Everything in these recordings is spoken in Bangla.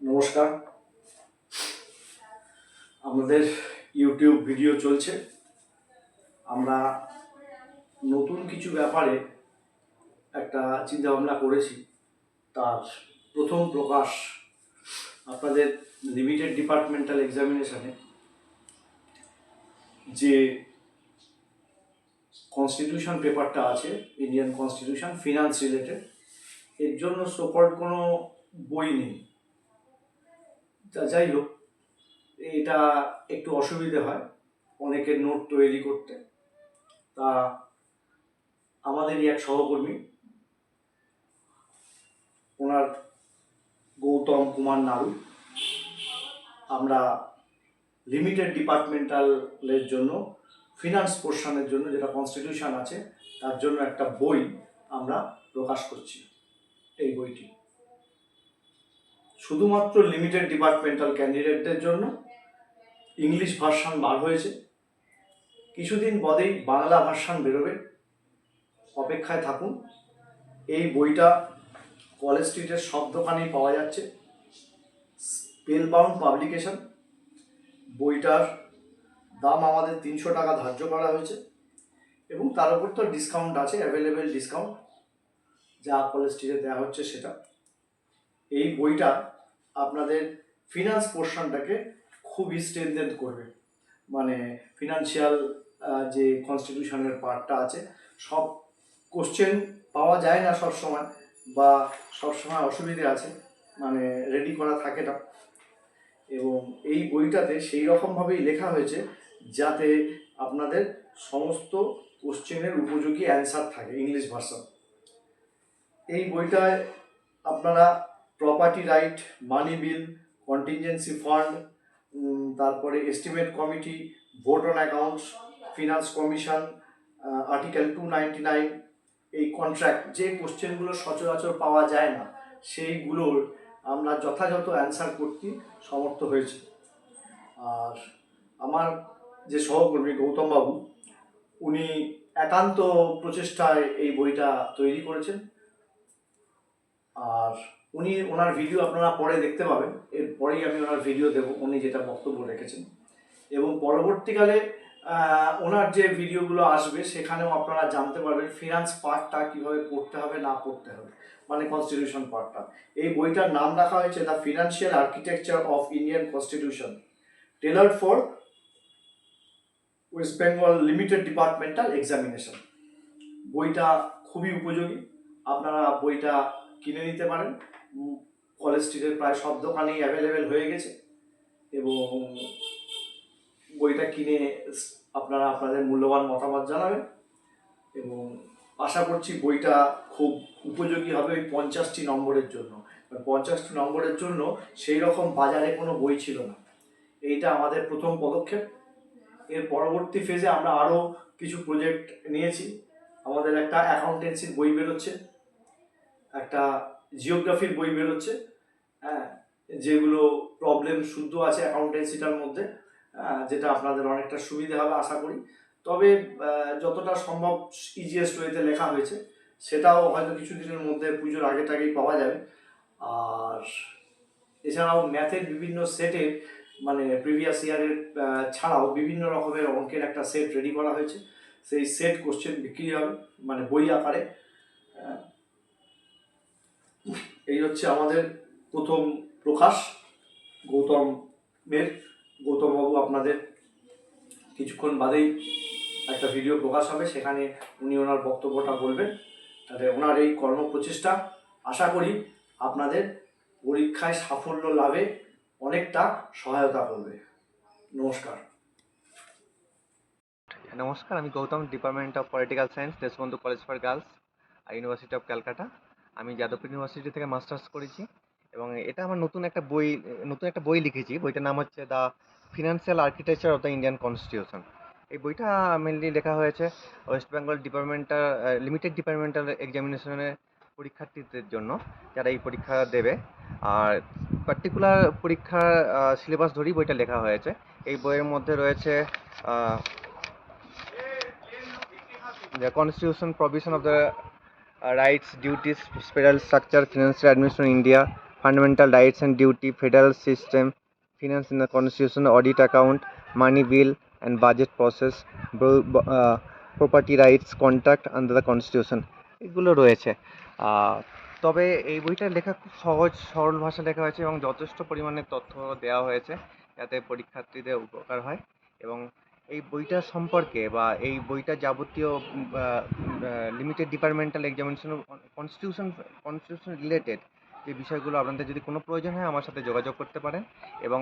নমস্কার। আমাদের ইউটিউব ভিডিও চলছে। আমরা নতুন কিছু ব্যাপারে একটা চিন্তা ভাবনা করেছি, তার প্রথম প্রকাশ আপনাদের লিমিটেড ডিপার্টমেন্টাল এক্সামিনেশনে যে কনস্টিটিউশন পেপারটা আছে, ইন্ডিয়ান কনস্টিটিউশন ফিনান্স রিলেটেড, এর জন্য সোকল্ড কোনো বই নেই। যাই হোক, এটা একটু অসুবিধে হয় অনেকের নোট তৈরি করতে। তা আমাদেরই এক সহকর্মী, ওনার গৌতম কুমার নাড়ু, আমরা লিমিটেড ডিপার্টমেন্টালের জন্য ফিনান্স পোর্শনের জন্য যেটা কনস্টিটিউশন আছে তার জন্য একটা বই আমরা প্রকাশ করছি। এই বইটি শুধুমাত্র লিমিটেড ডিপার্টমেন্টাল ক্যান্ডিডেটদের জন্য ইংলিশ ভার্সান বার হয়েছে। কিছুদিন বাদেই বাংলা ভার্সান বেরোবে, অপেক্ষায় থাকুন। এই বইটা কলেজ স্ট্রিটের সব দোকানেই পাওয়া যাচ্ছে। স্পেলবাউন্ড পাবলিকেশন। বইটার দাম আমাদের 300 টাকা ধার্য করা হয়েছে এবং তার উপর তো ডিসকাউন্ট আছে, অ্যাভেলেবেল ডিসকাউন্ট যা কলেজ স্ট্রিটে দেওয়া হচ্ছে সেটা। এই বইটা আপনাদের ফিনান্স পোর্শনটাকে খুবই স্ট্রেনথেন করবে, মানে ফিনান্সিয়াল যে কনস্টিটিউশনের পার্টটা আছে, সব কোশ্চেন পাওয়া যায় না সব সময়, বা সব সময় অসুবিধে আছে, মানে রেডি করা থাকে না। এবং এই বইটাতে সেই রকমভাবেই লেখা হয়েছে যাতে আপনাদের সমস্ত কোশ্চেনের উপযোগী অ্যান্সার থাকে, ইংলিশ ভার্সন। এই বইটায় আপনারা প্রপার্টি রাইট, মানি বিল, কন্টিনজেন্সি ফান্ড, তারপরে estimate committee, vote on accounts, finance commission, article 299, এই কন্ট্রাক্ট, যে কোশ্চেনগুলো সচরাচর পাওয়া যায় না সেইগুলোর আমরা যথাযথ অ্যান্সার করতে সমর্থ হয়েছি। আর আমার যে সহকর্মী গৌতমবাবু, উনি একান্ত প্রচেষ্টায় এই বইটা তৈরি করেছেন। আর ওনার ভিডিও আপনারা পরে দেখতে পাবেন, এরপরেই আমি ওনার ভিডিও দেবো, উনি যেটা বক্তব্য রেখেছেন। এবং পরবর্তীকালে ওনার যে ভিডিওগুলো আসবে সেখানেও আপনারা জানতে পারবেন ফিনান্স পার্টটা কীভাবে পড়তে হবে না পড়তে হবে, মানে কনস্টিটিউশন পার্টটা। এই বইটার নাম রাখা হয়েছে the financial architecture of Indian constitution, tailored for West Bengal limited departmental examination. বইটা খুবই উপযোগী, আপনারা বইটা কিনে নিতে পারেন। কলেজ স্ট্রিটের প্রায় সব দোকানেই অ্যাভেলেবেল হয়ে গেছে এবং বইটা কিনে আপনারা আপনাদের মূল্যবান মতামত জানাবেন এবং আশা করছি বইটা খুব উপযোগী হবে ওই 50টি নম্বরের জন্য। 50টি নম্বরের জন্য সেই রকম বাজারে কোনো বই ছিল না। এইটা আমাদের প্রথম পদক্ষেপ। এর পরবর্তী ফেজে আমরা আরও কিছু প্রজেক্ট নিয়েছি। আমাদের একটা অ্যাকাউন্টেন্সির বই বেরোচ্ছে, একটা জিওগ্রাফির বই বেরোচ্ছে, হ্যাঁ, যেগুলো প্রবলেম শুদ্ধ আছে অ্যাকাউন্টেন্সিটার মধ্যে, যেটা আপনাদের অনেকটা সুবিধা হবে আশা করি। তবে যতটা সম্ভব ইজিয়েস্ট ওয়েতে লেখা হয়েছে, সেটাও হয়তো কিছুদিনের মধ্যে পুজোর আগেই পাওয়া যাবে। আর এছাড়াও ম্যাথের বিভিন্ন সেটের, মানে প্রিভিয়াস ইয়ারের ছাড়াও বিভিন্ন রকমের অঙ্কের একটা সেট রেডি করা হয়েছে। সেই সেট কোশ্চেন বিক্রি হবে, মানে বই আকারে। এই হচ্ছে আমাদের প্রথম প্রকাশ গৌতমবাবু আপনাদের কিছুক্ষণ বাদেই একটা ভিডিও প্রকাশ হবে, সেখানে উনি ওনার বক্তব্যটা বলবেন। তাহলে ওনার এই কর্মপ্রচেষ্টা আশা করি আপনাদের পরীক্ষায় সাফল্য লাভে অনেকটা সহায়তা করবে। নমস্কার। নমস্কার, আমি Gautam, department of political science, Deshbandhu college for girls, university of Calcutta. আমি যাদবপুর ইউনিভার্সিটি থেকে মাস্টার্স করেছি এবং এটা আমার নতুন একটা বই লিখেছি। বইটার নাম হচ্ছে the financial architecture of the Indian constitution. এই বইটা মেনলি লেখা হয়েছে ওয়েস্ট বেঙ্গল লিমিটেড ডিপার্টমেন্টাল এক্সামিনেশনের পরীক্ষার্থীদের জন্য, যারা এই পরীক্ষা দেবে। আর পার্টিকুলার পরীক্ষার সিলেবাস ধরেই বইটা লেখা হয়েছে। এই বইয়ের মধ্যে রয়েছে the constitution provision of the rights, duties, federal structure, financial administration in India, fundamental rights and duty, federal system, finance in the constitution, audit account, money Bill and budget process, property rights, contract under the constitution, এগুলো রয়েছে। তবে এই বইটা লেখা খুব সহজ সরল ভাষায় লেখা হয়েছে এবং যথেষ্ট পরিমাণে তথ্য দেওয়া হয়েছে যাতে পরীক্ষার্থীদের উপকার হয়। এবং এই বইটা সম্পর্কে বা এই বইটা যাবতীয় limited departmental examination constitution related যে বিষয়গুলো আপনাদের যদি কোনো প্রয়োজন হয় আমার সাথে যোগাযোগ করতে পারেন। এবং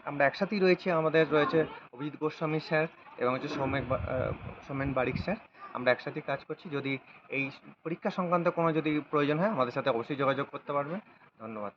আমরা একসাথেই রয়েছি, আমাদের রয়েছে অভিজিৎ গোস্বামী স্যার এবং হচ্ছে সৌমেন বারিক স্যার। আমরা একসাথেই কাজ করছি। যদি এই পরীক্ষা সংক্রান্ত কোনো যদি প্রয়োজন হয় আমাদের সাথে অবশ্যই যোগাযোগ করতে পারবেন। ধন্যবাদ।